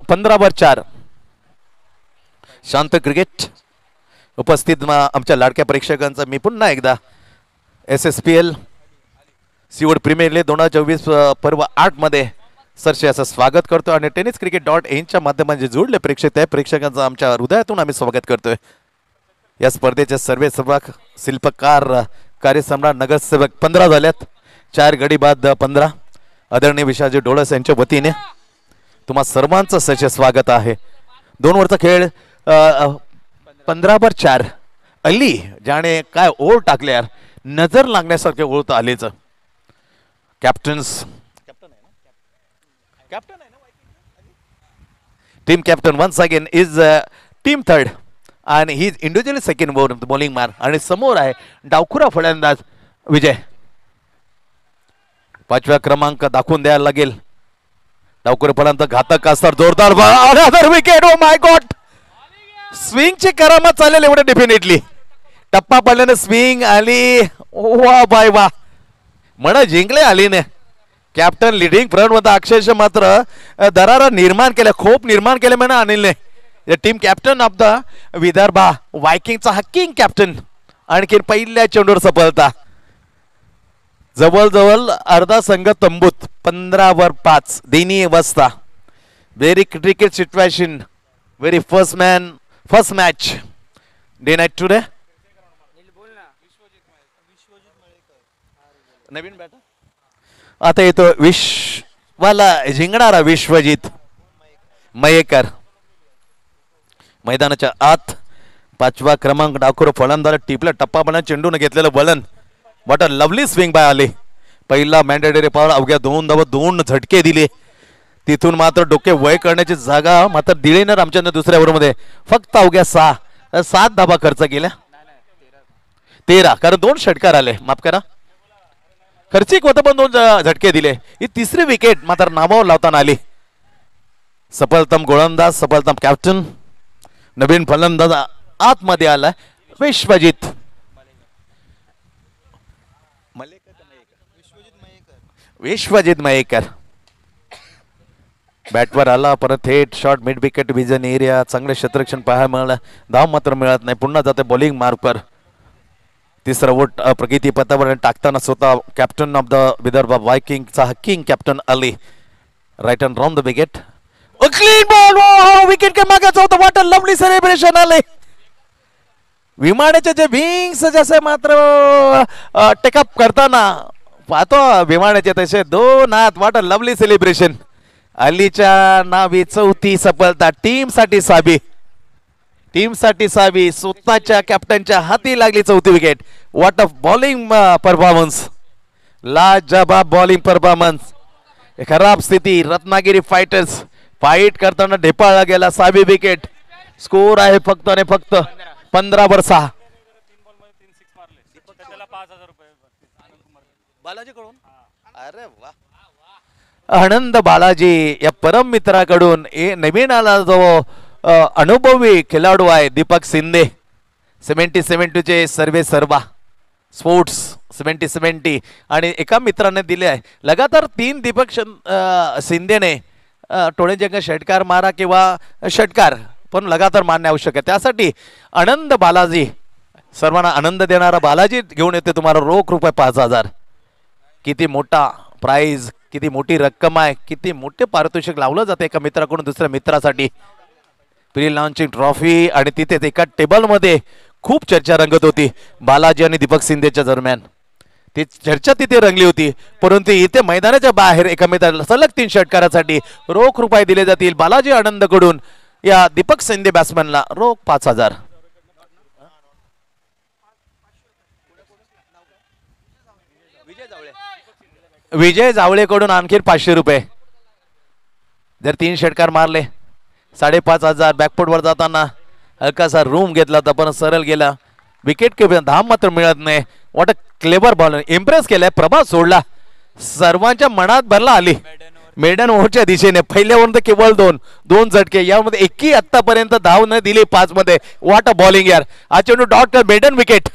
15/4. शांत क्रिकेट. उपस्थित आमच्या लाडक्या प्रेक्षकांचा मी पुन्हा एकदा SSPL सीवूड प्रीमियर लीग 2024 पर्व 8 मध्ये सरसे असं स्वागत करतो आणि tenniscricket.in च्या माध्यमातून जोडले प्रेक्षक त्या प्रेक्षकांचं आमच्या हृदयातून आम्ही स्वागत करतोय. या स्पर्धेचे सर्वे सहभाग शिल्पकार कार्यसम्राट नगरसेवक 15 झाल्यात. 4 गडी बाद 15. आदरणीय विशाजी डोळस यांच्या वतीने तुम्हा सर्वांचं सचे स्वागत आहे. 2 ओव्हरचा खेळ 15/4. अली ज्याने काय ओव्हर टाकले यार, नजर लागण्यासारखे ओव्हर आलेच. Captains team captain once again is team third आणि he is individually second bowling मार आणि समोर आहे डावखुरा फलंदाज विजय. 5व्या क्रमांक दाखवून द्यायला लागेल. डावखुरा फलंदाज घातक असतात. जोरदार another wicket. Oh my God, स्विंगची करामत चालेल एवढे डेफिनेटली. टप्पा पडल्याने स्विंग आली. वा बाय वा, म्हण जिंकले आलीने. कॅप्टन लिडिंग फ्रंट मध्ये अक्षरशः मात्र दरारा निर्माण केल्या, खूप निर्माण केले म्हणा अनिलने. Team captain of the Vidarbha वायकिंगचा हा किंग कॅप्टन. आणखी पहिल्या चेंडूवर सफलता. जवळजवळ अर्धा संघ तंबूत. 15/5 दयनीय अवस्था. Very critical situation. Very first match day night today. नवीन बॅटर आता येतो विश्वाला जिंकणारा विश्वजित मयेकर. मैदानाच्या आत 5वा क्रमांक डावखुरा फलंदाज टिपला. टप्पा बना चेंडूने घेतलेलं वलन. What a lovely swing by आले. पहिला मॅन्डेटरी पावर अवघ्या 2 धावा 2 झटके दिले. तिथून मात्र डोके वय करण्याची जागा मात्र दिली ना रामचंद्र. दुसऱ्या ओव्हरमध्ये फक्त अवघ्या 7 धावा खर्च केल्या. 13 कारण 2 षटकार आले. माफ करा, खर्चिक होतं पण 2 झटके दिले. ही तिसरी विकेट मात्र नामावर लावताना आली. सफलतम गोलंदाज, सफलतम कॅप्टन. नवीन फलंदाज आतमध्ये आला विश्वजित मयेकर. बॅटवर आला परत थेट shot mid wicket vision area. चांगले क्षेत्ररक्षण पाहायला मिळालं. धाव मात्र मिळत नाही. पुन्हा जाते बॉलिंग मार्कवर. तिसरा वोट प्रगती पथावर टाकताना स्वतः कॅप्टन ऑफ द विदर्भ वायकिंगचा king captain Ali. Right and round the wicket. Clean ball. Wicket के मागे होतं. व्हॉट अ लवली सेलिब्रेशन आले. विमानाचे जे विंग्स जसे मात्र टेकअप करताना पाहतो विमानाचे तसे 2 हात. What a lovely celebration. अलीच्या नावी 4थी सफलता. टीमसाठी सावी. स्वतःच्या कॅप्टनच्या हाती लागली 4थी wicket. What a bowling performance. लाजवाब बॉलिंग परफॉर्मन्स. खराब स्थिती. रत्नागिरी फायटर्स फाईट करताना ढेपाळला गेला. 6वी विकेट. स्कोर आहे फक्त आणि फक्त 15/6. अरे वा, आनंद बालाजी या परम मित्राकडून नवीन आला जो अनुभवी खेळाडू आहे दीपक शिंदे. 70-72 चे सर्वा स्पोर्ट्स 70-70 आणि एका मित्राने दिले आहे लगातार 3 दीपक शिंदेने टोळेंजंग षटकार मारा किंवा षटकार पण लगातार मारणे आवश्यक आहे. त्यासाठी आनंद बालाजी, सर्वांना आनंद देणारा बालाजी घेऊन येते तुम्हाला रोख रुपये 5,000. किती मोठा प्राइज, किती मोठी रक्कम आहे, किती मोठे पारितोषिक लावलं जाते एका मित्राकडून दुसऱ्या मित्रासाठी. प्री लॉन्चिंग ट्रॉफी आणि तिथेच एका टेबलमध्ये खूप चर्चा रंगत होती बालाजी आणि दीपक शिंदेच्या दरम्यान. ती चर्चा तिथे रंगली होती. परंतु इथे मैदानाच्या बाहेर एका मित्राला सलग 3 षटकारासाठी रोख रुपये दिले जातील. बालाजी आनंदकडून या दीपक शिंदे बॅट्समॅनला रोख 5,000. विजय जावळेकडून आणखी 500 रुपये. जर 3 षटकार मारले 5,500. बॅकफुट वर जाताना हलकासा रूम घेतला होता पण सरळ गेला. विकेट के धाम मात्र मिळत नाही. What a clever bowler. Impress केलाय. प्रभाव सोडला. सर्वांच्या मनात भरला आली. मेडन ओव्हरच्या दिशेने पहिल्यावर केवळ 2 झटके. यामध्ये एकही आतापर्यंत धाव न दिली 5 मध्ये. व्हॉट अ बॉलिंग यार. हा चेंडू dot maiden wicket.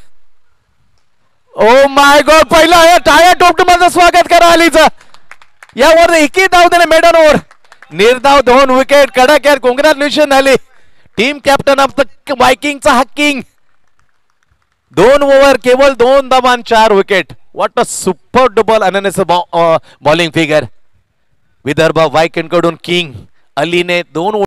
Oh my god. पहिला टायर टोपटू मध्ये स्वागत करा अलीचं. यावर एकही धाव दिले मेडन ओव्हर. निर्धाव 2 विकेट कडक यार कॉंग्रॅच्युलेशन आले टीम कॅप्टन ऑफ द वायकिंगचा हक्किंग 2 ओव्हर केवळ 2 धावांत 4 wicket what a super double अनन्यास बॉलिंग फिगर विदर्भ वायकिंग कडून किंग अलीने 2